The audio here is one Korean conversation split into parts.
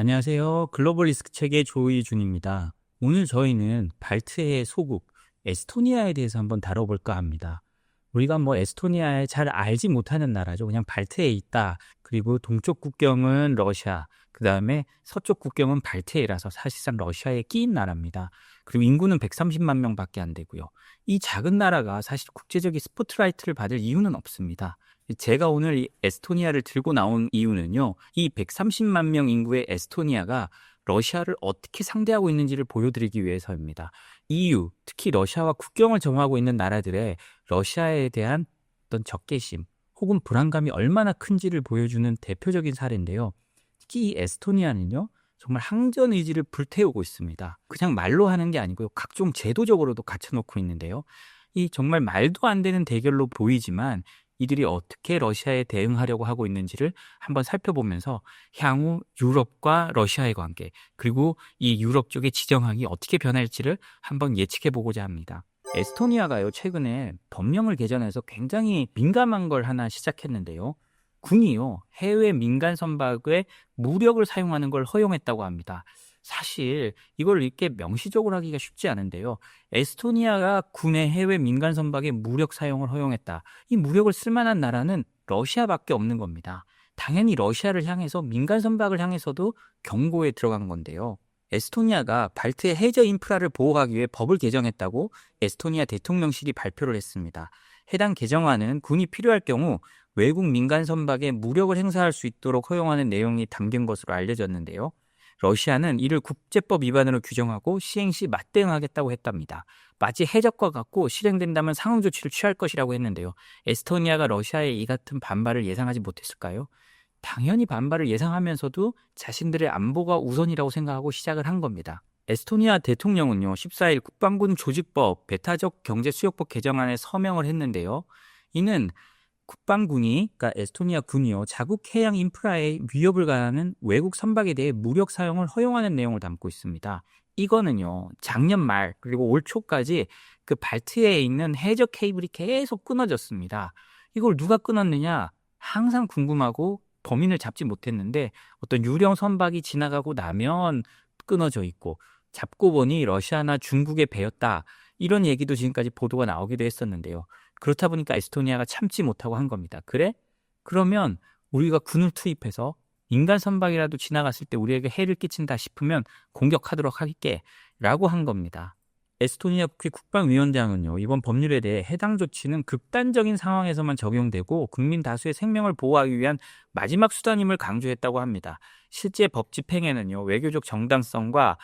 안녕하세요. 글로벌 리스크 책의 조이준입니다. 오늘 저희는 발트해의 소국 에스토니아에 대해서 한번 다뤄볼까 합니다. 우리가 에스토니아에 잘 알지 못하는 나라죠. 그냥 발트해에 있다. 그리고 동쪽 국경은 러시아, 그 다음에 서쪽 국경은 발트해라서 사실상 러시아에 끼인 나라입니다. 그리고 인구는 130만 명밖에 안 되고요. 이 작은 나라가 사실 국제적인 스포트라이트를 받을 이유는 없습니다. 제가 오늘 이 에스토니아를 들고 나온 이유는요. 이 130만 명 인구의 에스토니아가 러시아를 어떻게 상대하고 있는지를 보여드리기 위해서입니다. EU, 특히 러시아와 국경을 점하고 있는 나라들의 러시아에 대한 어떤 적개심 혹은 불안감이 얼마나 큰지를 보여주는 대표적인 사례인데요. 특히 이 에스토니아는요. 정말 항전 의지를 불태우고 있습니다. 그냥 말로 하는 게 아니고요. 각종 제도적으로도 갖춰놓고 있는데요. 이 정말 말도 안 되는 대결로 보이지만 이들이 어떻게 러시아에 대응하려고 하고 있는지를 한번 살펴보면서 향후 유럽과 러시아의 관계, 그리고 이 유럽 쪽의 지정학이 어떻게 변할지를 한번 예측해 보고자 합니다. 에스토니아가요, 최근에 법령을 개정해서 굉장히 민감한 걸 하나 시작했는데요. 군이요, 해외 민간 선박에 무력을 사용하는 걸 허용했다고 합니다. 사실 이걸 이렇게 명시적으로 하기가 쉽지 않은데요. 에스토니아가 군의 해외 민간 선박의 무력 사용을 허용했다. 이 무력을 쓸 만한 나라는 러시아밖에 없는 겁니다. 당연히 러시아를 향해서 민간 선박을 향해서도 경고에 들어간 건데요. 에스토니아가 발트의 해저 인프라를 보호하기 위해 법을 개정했다고 에스토니아 대통령실이 발표를 했습니다. 해당 개정안은 군이 필요할 경우 외국 민간 선박에 무력을 행사할 수 있도록 허용하는 내용이 담긴 것으로 알려졌는데요. 러시아는 이를 국제법 위반으로 규정하고 시행 시 맞대응하겠다고 했답니다. 마치 해적과 같고 실행된다면 상응 조치를 취할 것이라고 했는데요. 에스토니아가 러시아의 이 같은 반발을 예상하지 못했을까요? 당연히 반발을 예상하면서도 자신들의 안보가 우선이라고 생각하고 시작을 한 겁니다. 에스토니아 대통령은요, 14일 국방군 조직법 배타적 경제수역법 개정안에 서명을 했는데요. 이는 국방군이, 그러니까 에스토니아 군이요, 자국 해양 인프라에 위협을 가하는 외국 선박에 대해 무력 사용을 허용하는 내용을 담고 있습니다. 이거는요, 작년 말 그리고 올 초까지 그 발트해에 있는 해저 케이블이 계속 끊어졌습니다. 이걸 누가 끊었느냐? 항상 궁금하고 범인을 잡지 못했는데 어떤 유령 선박이 지나가고 나면 끊어져 있고 잡고 보니 러시아나 중국의 배였다. 이런 얘기도 지금까지 보도가 나오기도 했었는데요. 그렇다 보니까 에스토니아가 참지 못하고 한 겁니다. 그래? 그러면 우리가 군을 투입해서 인간 선박이라도 지나갔을 때 우리에게 해를 끼친다 싶으면 공격하도록 할게 라고 한 겁니다. 에스토니아 국회 국방위원장은요, 이번 법률에 대해 해당 조치는 극단적인 상황에서만 적용되고 국민 다수의 생명을 보호하기 위한 마지막 수단임을 강조했다고 합니다. 실제 법 집행에는요, 외교적 정당성과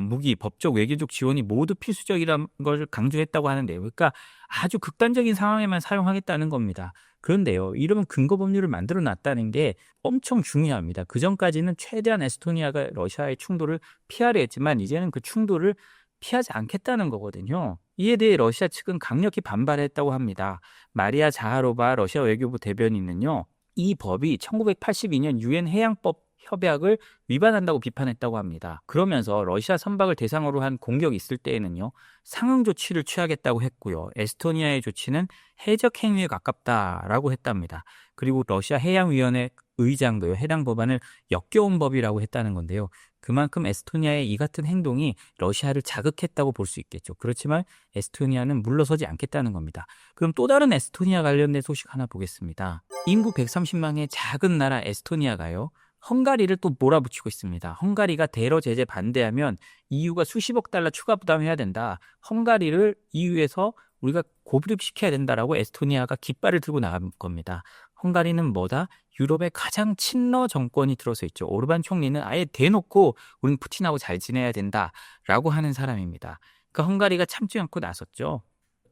무기, 법적 외교적 지원이 모두 필수적이라는 걸 강조했다고 하는데요. 그러니까 아주 극단적인 상황에만 사용하겠다는 겁니다. 그런데요, 이러면 근거 법률을 만들어 놨다는 게 엄청 중요합니다. 그전까지는 최대한 에스토니아가 러시아의 충돌을 피하려 했지만 이제는 그 충돌을 피하지 않겠다는 거거든요. 이에 대해 러시아 측은 강력히 반발했다고 합니다. 마리아 자하로바 러시아 외교부 대변인은요, 이 법이 1982년 유엔 해양법 협약을 위반한다고 비판했다고 합니다. 그러면서 러시아 선박을 대상으로 한 공격이 있을 때에는요, 상응 조치를 취하겠다고 했고요. 에스토니아의 조치는 해적 행위에 가깝다라고 했답니다. 그리고 러시아 해양위원회 의장도요, 해당 법안을 역겨운 법이라고 했다는 건데요. 그만큼 에스토니아의 이 같은 행동이 러시아를 자극했다고 볼 수 있겠죠. 그렇지만 에스토니아는 물러서지 않겠다는 겁니다. 그럼 또 다른 에스토니아 관련된 소식 하나 보겠습니다. 인구 130만의 작은 나라 에스토니아가요, 헝가리를 또 몰아붙이고 있습니다. 헝가리가 대러 제재 반대하면 EU가 수십억 달러 추가 부담해야 된다. 헝가리를 EU에서 우리가 고립시켜야 된다라고 에스토니아가 깃발을 들고 나간 겁니다. 헝가리는 뭐다? 유럽의 가장 친러 정권이 들어서 있죠. 오르반 총리는 아예 대놓고 우린 푸틴하고 잘 지내야 된다라고 하는 사람입니다. 그러니까 헝가리가 참지 않고 나섰죠.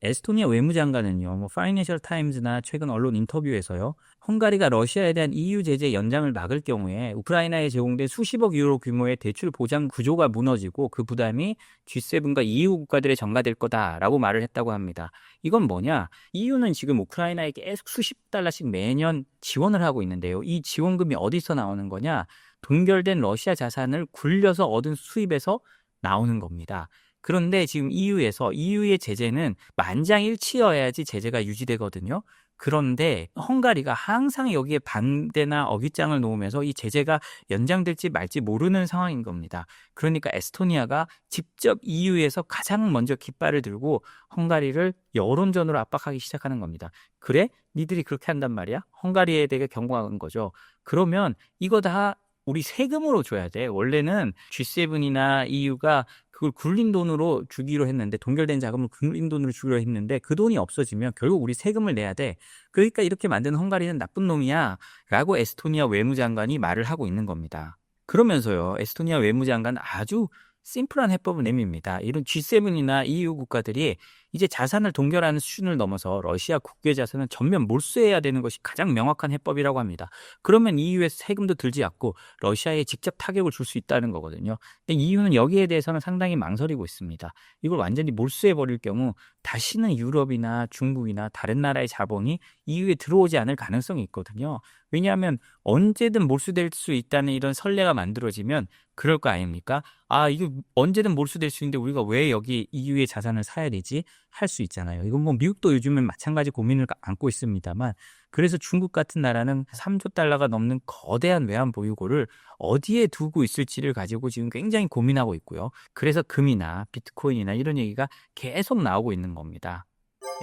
에스토니아 외무장관은요, 파이낸셜 타임즈나 최근 언론 인터뷰에서요, 헝가리가 러시아에 대한 EU 제재 연장을 막을 경우에 우크라이나에 제공된 수십억 유로 규모의 대출 보장 구조가 무너지고 그 부담이 G7과 EU 국가들에 전가될 거다라고 말을 했다고 합니다. 이건 뭐냐? EU는 지금 우크라이나에 계속 수십 달러씩 매년 지원을 하고 있는데요. 이 지원금이 어디서 나오는 거냐? 동결된 러시아 자산을 굴려서 얻은 수입에서 나오는 겁니다. 그런데 지금 EU의 제재는 만장일치여야지 제재가 유지되거든요. 그런데 헝가리가 항상 여기에 반대나 어깃장을 놓으면서 이 제재가 연장될지 말지 모르는 상황인 겁니다. 그러니까 에스토니아가 직접 EU에서 가장 먼저 깃발을 들고 헝가리를 여론전으로 압박하기 시작하는 겁니다. 그래? 니들이 그렇게 한단 말이야? 헝가리에 대해 경고한 거죠. 그러면 이거 다 우리 세금으로 줘야 돼. 원래는 G7이나 EU가 그걸 굴린 돈으로 주기로 했는데, 동결된 자금을 굴린 돈으로 주기로 했는데 그 돈이 없어지면 결국 우리 세금을 내야 돼. 그러니까 이렇게 만든 헝가리는 나쁜 놈이야 라고 에스토니아 외무장관이 말을 하고 있는 겁니다. 그러면서요, 에스토니아 외무장관은 아주 심플한 해법을 내밉니다. 이런 G7이나 EU 국가들이 이제 자산을 동결하는 수준을 넘어서 러시아 국외 자산은 전면 몰수해야 되는 것이 가장 명확한 해법이라고 합니다. 그러면 EU에서 세금도 들지 않고 러시아에 직접 타격을 줄 수 있다는 거거든요. 근데 EU는 여기에 대해서는 상당히 망설이고 있습니다. 이걸 완전히 몰수해버릴 경우 다시는 유럽이나 중국이나 다른 나라의 자본이 EU에 들어오지 않을 가능성이 있거든요. 왜냐하면 언제든 몰수될 수 있다는 이런 선례가 만들어지면 그럴 거 아닙니까? 아, 이거 언제든 몰수될 수 있는데 우리가 왜 여기 EU의 자산을 사야 되지? 할 수 있잖아요. 이건 뭐 미국도 요즘은 마찬가지 고민을 안고 있습니다만, 그래서 중국 같은 나라는 3조 달러가 넘는 거대한 외환 보유고를 어디에 두고 있을지를 가지고 지금 굉장히 고민하고 있고요. 그래서 금이나 비트코인이나 이런 얘기가 계속 나오고 있는 겁니다.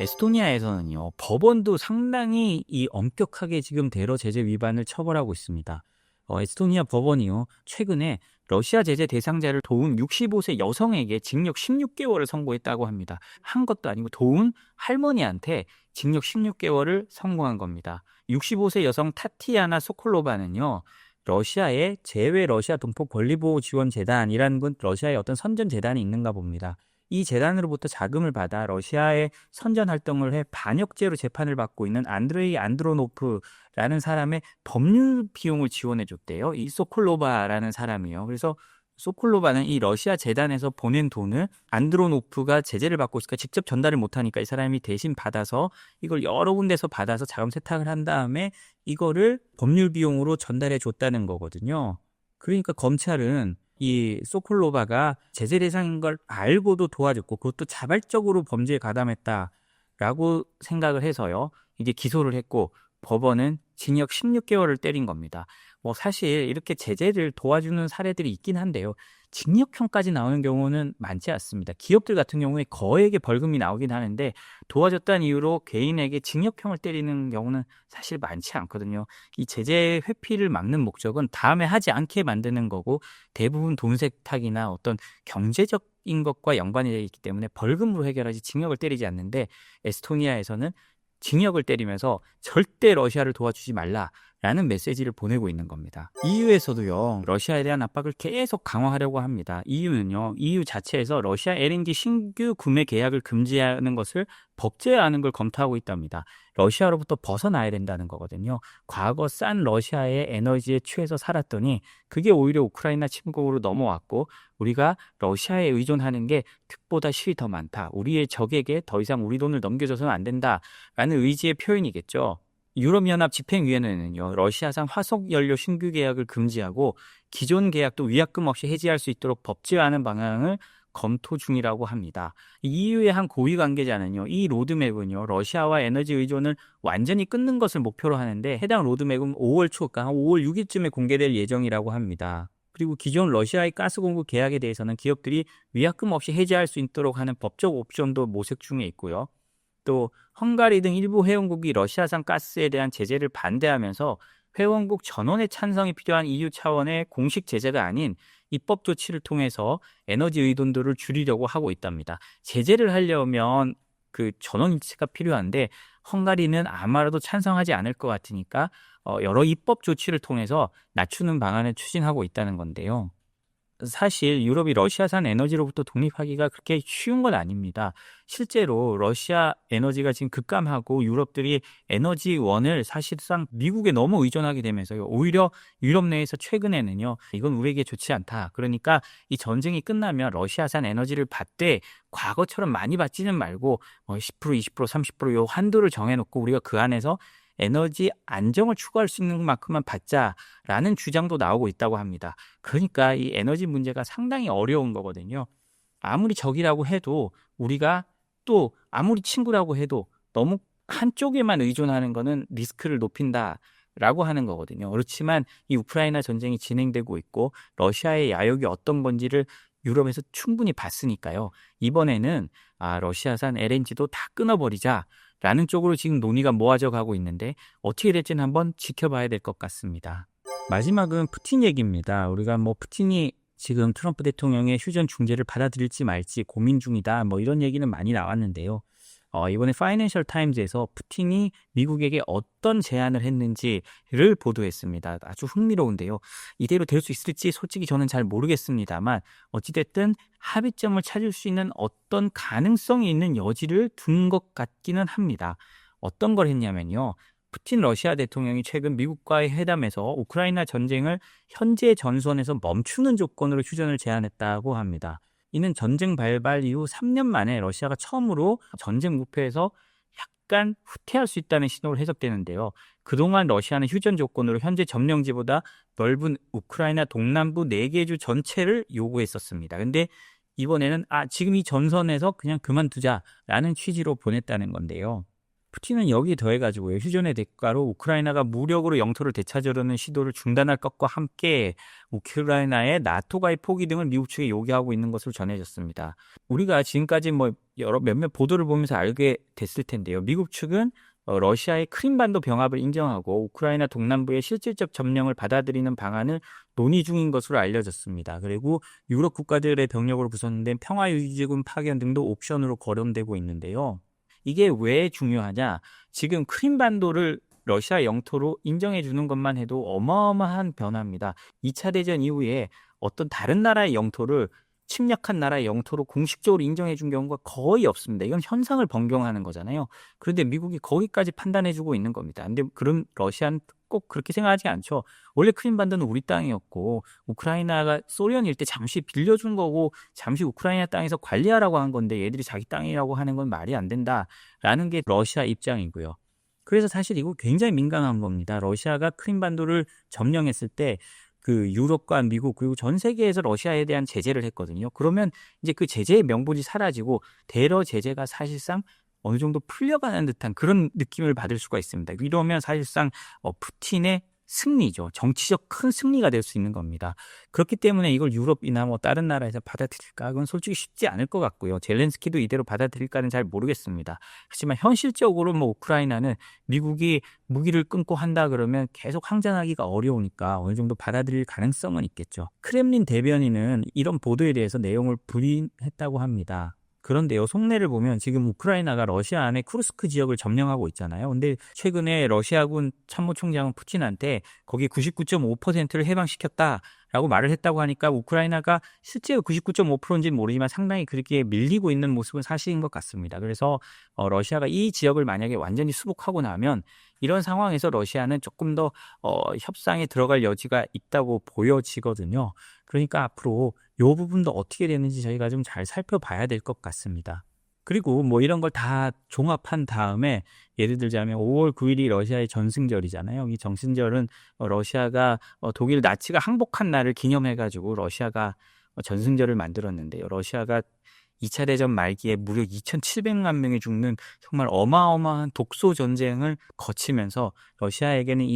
에스토니아에서는요, 법원도 상당히 이 엄격하게 지금 테러 제재 위반을 처벌하고 있습니다. 에스토니아 법원이요, 최근에 러시아 제재 대상자를 도운 65세 여성에게 징역 16개월을 선고했다고 합니다. 한 것도 아니고 도운 할머니한테 징역 16개월을 선고한 겁니다. 65세 여성 타티아나 소콜로바는요, 러시아의 제외 러시아 동포 권리보호 지원 재단이라는 건 러시아의 어떤 선전 재단이 있는가 봅니다. 이 재단으로부터 자금을 받아 러시아의 선전 활동을 해 반역죄로 재판을 받고 있는 안드레이 안드로노프라는 사람의 법률 비용을 지원해 줬대요. 이 소콜로바라는 사람이요. 그래서 소콜로바는 이 러시아 재단에서 보낸 돈을 안드로노프가 제재를 받고 있으니까 직접 전달을 못하니까 이 사람이 대신 받아서 이걸 여러 군데서 받아서 자금 세탁을 한 다음에 이거를 법률 비용으로 전달해 줬다는 거거든요. 그러니까 검찰은 이 소콜로바가 제재 대상인 걸 알고도 도와줬고 그것도 자발적으로 범죄에 가담했다라고 생각을 해서요, 이제 기소를 했고 법원은 징역 16개월을 때린 겁니다. 뭐 사실 이렇게 제재를 도와주는 사례들이 있긴 한데요, 징역형까지 나오는 경우는 많지 않습니다. 기업들 같은 경우에 거액의 벌금이 나오긴 하는데 도와줬다는 이유로 개인에게 징역형을 때리는 경우는 사실 많지 않거든요. 이 제재 회피를 막는 목적은 다음에 하지 않게 만드는 거고, 대부분 돈 세탁이나 어떤 경제적인 것과 연관이 되어 있기 때문에 벌금으로 해결하지 징역을 때리지 않는데, 에스토니아에서는 징역을 때리면서 절대 러시아를 도와주지 말라라는 메시지를 보내고 있는 겁니다. EU에서도요, 러시아에 대한 압박을 계속 강화하려고 합니다. EU는요, EU 자체에서 러시아 LNG 신규 구매 계약을 금지하는 것을 법제화하는 걸 검토하고 있답니다. 러시아로부터 벗어나야 된다는 거거든요. 과거 싼 러시아의 에너지에 취해서 살았더니 그게 오히려 우크라이나 침공으로 넘어왔고, 우리가 러시아에 의존하는 게 득보다 실이 더 많다. 우리의 적에게 더 이상 우리 돈을 넘겨줘서는 안 된다라는 의지의 표현이겠죠. 유럽연합 집행위원회는요, 러시아산 화석연료 신규 계약을 금지하고 기존 계약도 위약금 없이 해지할 수 있도록 법제화하는 방향을 검토 중이라고 합니다. EU의 한 고위 관계자는요, 이 로드맵은요, 러시아와 에너지 의존을 완전히 끊는 것을 목표로 하는데 해당 로드맵은 5월 초, 그러니까 5월 6일쯤에 공개될 예정이라고 합니다. 그리고 기존 러시아의 가스 공급 계약에 대해서는 기업들이 위약금 없이 해지할 수 있도록 하는 법적 옵션도 모색 중에 있고요. 또 헝가리 등 일부 회원국이 러시아산 가스에 대한 제재를 반대하면서 회원국 전원의 찬성이 필요한 EU 차원의 공식 제재가 아닌 입법 조치를 통해서 에너지 의존도를 줄이려고 하고 있답니다. 제재를 하려면 그 전원 일치가 필요한데 헝가리는 아마도 찬성하지 않을 것 같으니까 여러 입법 조치를 통해서 낮추는 방안을 추진하고 있다는 건데요. 사실 유럽이 러시아산 에너지로부터 독립하기가 그렇게 쉬운 건 아닙니다. 실제로 러시아 에너지가 지금 급감하고 유럽들이 에너지원을 사실상 미국에 너무 의존하게 되면서요, 오히려 유럽 내에서 최근에는요, 이건 우리에게 좋지 않다. 그러니까 이 전쟁이 끝나면 러시아산 에너지를 받되 과거처럼 많이 받지는 말고 10%, 20%, 30%요 한도를 정해놓고 우리가 그 안에서 에너지 안정을 추구할 수 있는 만큼만 받자라는 주장도 나오고 있다고 합니다. 그러니까 이 에너지 문제가 상당히 어려운 거거든요. 아무리 적이라고 해도 우리가 또 아무리 친구라고 해도 너무 한쪽에만 의존하는 거는 리스크를 높인다라고 하는 거거든요. 그렇지만 이 우크라이나 전쟁이 진행되고 있고 러시아의 야욕이 어떤 건지를 유럽에서 충분히 봤으니까요. 이번에는 러시아산 LNG도 다 끊어버리자라는 쪽으로 지금 논의가 모아져 가고 있는데 어떻게 될지는 한번 지켜봐야 될 것 같습니다. 마지막은 푸틴 얘기입니다. 우리가 뭐 푸틴이 지금 트럼프 대통령의 휴전 중재를 받아들일지 말지 고민 중이다. 뭐 이런 얘기는 많이 나왔는데요. 이번에 파이낸셜 타임즈에서 푸틴이 미국에게 어떤 제안을 했는지를 보도했습니다. 아주 흥미로운데요. 이대로 될 수 있을지 솔직히 저는 잘 모르겠습니다만 어찌됐든 합의점을 찾을 수 있는 어떤 가능성이 있는 여지를 둔 것 같기는 합니다. 어떤 걸 했냐면요. 푸틴 러시아 대통령이 최근 미국과의 회담에서 우크라이나 전쟁을 현재 전선에서 멈추는 조건으로 휴전을 제안했다고 합니다. 이는 전쟁 발발 이후 3년 만에 러시아가 처음으로 전쟁 무패에서 약간 후퇴할 수 있다는 신호로 해석되는데요. 그동안 러시아는 휴전 조건으로 현재 점령지보다 넓은 우크라이나 동남부 4개 주 전체를 요구했었습니다. 근데 이번에는 지금 이 전선에서 그냥 그만두자라는 취지로 보냈다는 건데요. 푸틴은 여기에 더해가지고요. 휴전의 대가로 우크라이나가 무력으로 영토를 되찾으려는 시도를 중단할 것과 함께 우크라이나의 나토 가입 포기 등을 미국 측에 요구하고 있는 것으로 전해졌습니다. 우리가 지금까지 몇몇 보도를 보면서 알게 됐을 텐데요. 미국 측은 러시아의 크림반도 병합을 인정하고 우크라이나 동남부의 실질적 점령을 받아들이는 방안을 논의 중인 것으로 알려졌습니다. 그리고 유럽 국가들의 병력으로 구성된 평화유지군 파견 등도 옵션으로 거론되고 있는데요. 이게 왜 중요하냐? 지금 크림반도를 러시아 영토로 인정해 주는 것만 해도 어마어마한 변화입니다. 2차 대전 이후에 어떤 다른 나라의 영토를 침략한 나라의 영토로 공식적으로 인정해 준 경우가 거의 없습니다. 이건 현상을 변경하는 거잖아요. 그런데 미국이 거기까지 판단해 주고 있는 겁니다. 근데 그럼 러시아는 꼭 그렇게 생각하지 않죠. 원래 크림반도는 우리 땅이었고 우크라이나가 소련일 때 잠시 빌려준 거고 잠시 우크라이나 땅에서 관리하라고 한 건데 얘들이 자기 땅이라고 하는 건 말이 안 된다라는 게 러시아 입장이고요. 그래서 사실 이거 굉장히 민감한 겁니다. 러시아가 크림반도를 점령했을 때 그 유럽과 미국 그리고 전 세계에서 러시아에 대한 제재를 했거든요. 그러면 이제 그 제재의 명분이 사라지고 대러 제재가 사실상 어느 정도 풀려가는 듯한 그런 느낌을 받을 수가 있습니다. 이러면 사실상 푸틴의 승리죠. 정치적 큰 승리가 될 수 있는 겁니다. 그렇기 때문에 이걸 유럽이나 다른 나라에서 받아들일까? 그건 솔직히 쉽지 않을 것 같고요. 젤렌스키도 이대로 받아들일까는 잘 모르겠습니다. 하지만 현실적으로 우크라이나는 미국이 무기를 끊고 한다 그러면 계속 항전하기가 어려우니까 어느 정도 받아들일 가능성은 있겠죠. 크렘린 대변인은 이런 보도에 대해서 내용을 부인했다고 합니다. 그런데요, 속내를 보면 지금 우크라이나가 러시아 안에 쿠르스크 지역을 점령하고 있잖아요. 근데 최근에 러시아군 참모총장은 푸틴한테 거기 99.5%를 해방시켰다라고 말을 했다고 하니까 우크라이나가 실제로 99.5%인지는 모르지만 상당히 그렇게 밀리고 있는 모습은 사실인 것 같습니다. 그래서 러시아가 이 지역을 만약에 완전히 수복하고 나면 이런 상황에서 러시아는 조금 더 협상에 들어갈 여지가 있다고 보여지거든요. 그러니까 앞으로 이 부분도 어떻게 되는지 저희가 좀 잘 살펴봐야 될 것 같습니다. 그리고 이런 걸 다 종합한 다음에 예를 들자면 5월 9일이 러시아의 전승절이잖아요. 이 전승절은 러시아가 독일 나치가 항복한 날을 기념해가지고 러시아가 전승절을 만들었는데요. 러시아가 2차 대전 말기에 무려 2,700만 명이 죽는 정말 어마어마한 독소 전쟁을 거치면서 러시아에게는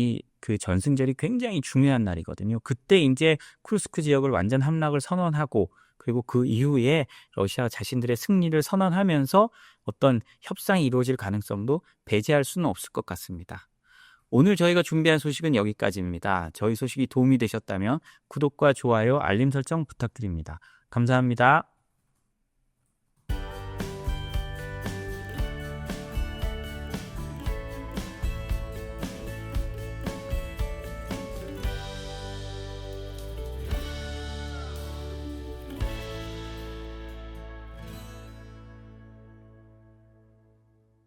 그 전승절이 굉장히 중요한 날이거든요. 그때 이제 쿠르스크 지역을 완전 함락을 선언하고 그리고 그 이후에 러시아 자신들의 승리를 선언하면서 어떤 협상이 이루어질 가능성도 배제할 수는 없을 것 같습니다. 오늘 저희가 준비한 소식은 여기까지입니다. 저희 소식이 도움이 되셨다면 구독과 좋아요, 알림 설정 부탁드립니다. 감사합니다.